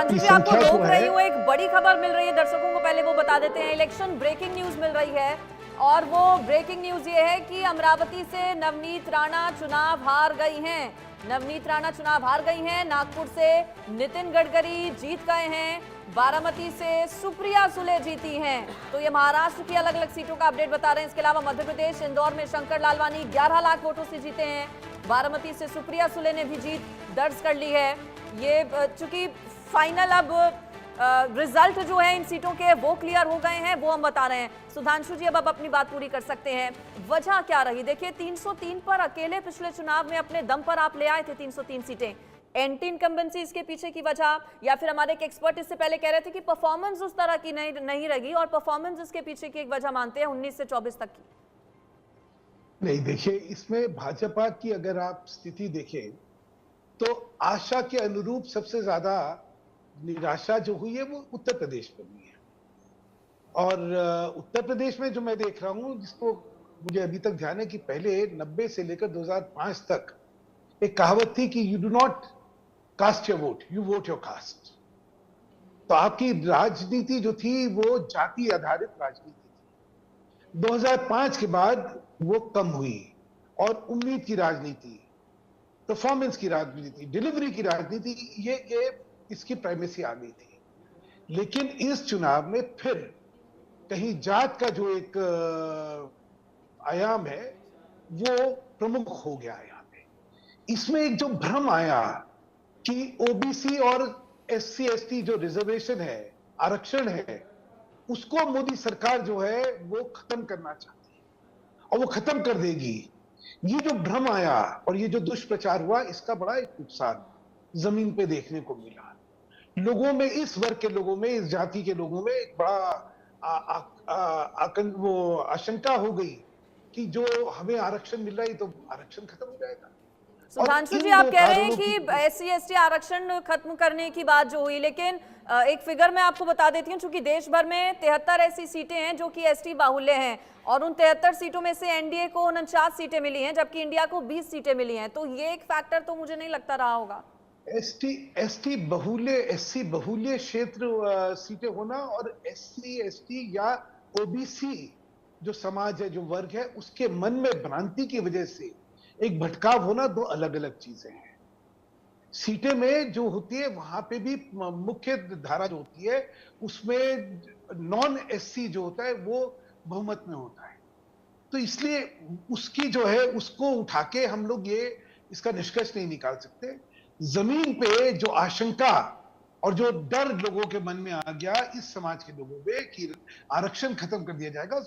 सुधांशु की जी, आपको संख्या जो रोक है। रही हूँ, एक बड़ी खबर मिल रही है दर्शकों को, पहले वो बता देते हैं। इलेक्शन ब्रेकिंग न्यूज मिल रही है और वो ब्रेकिंग न्यूज ये है कि अमरावती से नवनीत राणा चुनाव हार गई हैं। नवनीत राणा चुनाव हार गई हैं। नागपुर से नितिन गडकरी जीत गए हैं। बारामती से सुप्रिया सुले जीती हैं। तो ये महाराष्ट्र की अलग अलग सीटों का अपडेट बता रहे हैं। इसके अलावा मध्य प्रदेश इंदौर में शंकर लालवानी 11 लाख वोटों से जीते हैं। बारामती से सुप्रिया सुले ने भी जीत दर्ज कर ली है। ये चूंकि फाइनल अब रिजल्ट जो है इन सीटों के वो क्लियर हो गए हैं, वो हम बता रहे हैं। सुधांशु जी, अब अपनी बात पूरी कर सकते हैं। वजह क्या रही? देखिए, 303 पर अकेले पिछले चुनाव में अपने दम पर आप ले आए थे 303 सीटें। एंटी इनकम्बेंसी इसके पीछे की वजह, या फिर हमारे एक एक्सपर्ट इससे पहले कह रहे थे कि परफॉर्मेंस उस तरह की नहीं रही, और परफॉर्मेंस इसके पीछे की एक वजह मानते हैं 19 से 24 तक की। नहीं, देखिए, इसमें भाजपा की अगर आप स्थिति देखें तो आशा के अनुरूप सबसे ज्यादा निराशा जो हुई है वो उत्तर प्रदेश में हुई है। और उत्तर प्रदेश में जो मैं देख रहा हूं, जिसको मुझे अभी तक ध्यान है कि पहले 90 से लेकर 2005 तक एक कहावत थी कि you do not cast your vote, you vote your caste. तो आपकी राजनीति जो थी वो जाति आधारित राजनीति थी। 2005 के बाद वो कम हुई और उम्मीद की राजनीति, परफॉर्मेंस की राजनीति, डिलीवरी की राजनीति, ये इसकी प्राइमेसी आ गई थी। लेकिन इस चुनाव में फिर कहीं जात का जो एक आयाम है वो प्रमुख हो गया है यहाँ पे। इसमें एक जो भ्रम आया कि ओबीसी और एससी एसटी जो रिजर्वेशन है, आरक्षण है, उसको मोदी सरकार जो है वो खत्म करना चाहती है और वो खत्म कर देगी। ये जो भ्रम आया और ये जो दुष्प्रचार हुआ, इसका बड़ा एक नुकसान जमीन पे देखने को मिला। लोगों में, इस वर्ग के लोगों में, इस जाति के लोगों में एक बड़ा वो आशंका हो गई कि जो हमें आरक्षण मिल रहा है तो आरक्षण खत्म हो जाएगा। और सुधांशु जी, इन आप दो कह रहे हैं कारणों कि की एससी एसटी आरक्षण खत्म करने की बात जो हुई, लेकिन एक फिगर मैं आपको बता देती हूँ, चूंकि देश भर में 73 ऐसी सीटें हैं जो कि एसटी बाहुल्य हैं, और उन 73 सीटों में से एनडीए को 49 सीटें मिली हैं, जबकि इंडिया को 20 सीटें मिली हैं। तो ये एक फैक्टर तो मुझे नहीं लगता रहा होगा। एसटी बहुल्य, एससी बहुल्य क्षेत्र सीटें होना और एससी एसटी या ओबीसी जो समाज है, जो वर्ग है, उसके मन में भ्रांति की वजह से एक भटकाव होना, दो अलग अलग चीजें हैं। सीटें में जो होती है वहां पे भी मुख्य धारा जो होती है उसमें नॉन एससी जो होता है वो बहुमत में होता है। तो इसलिए उसकी जो है उसको उठा के हम लोग ये इसका निष्कर्ष नहीं निकाल सकते। जमीन पे जो आशंका और जो डर लोगों के मन में आ गया इस समाज के लोगों में कि आरक्षण खत्म कर दिया जाएगा,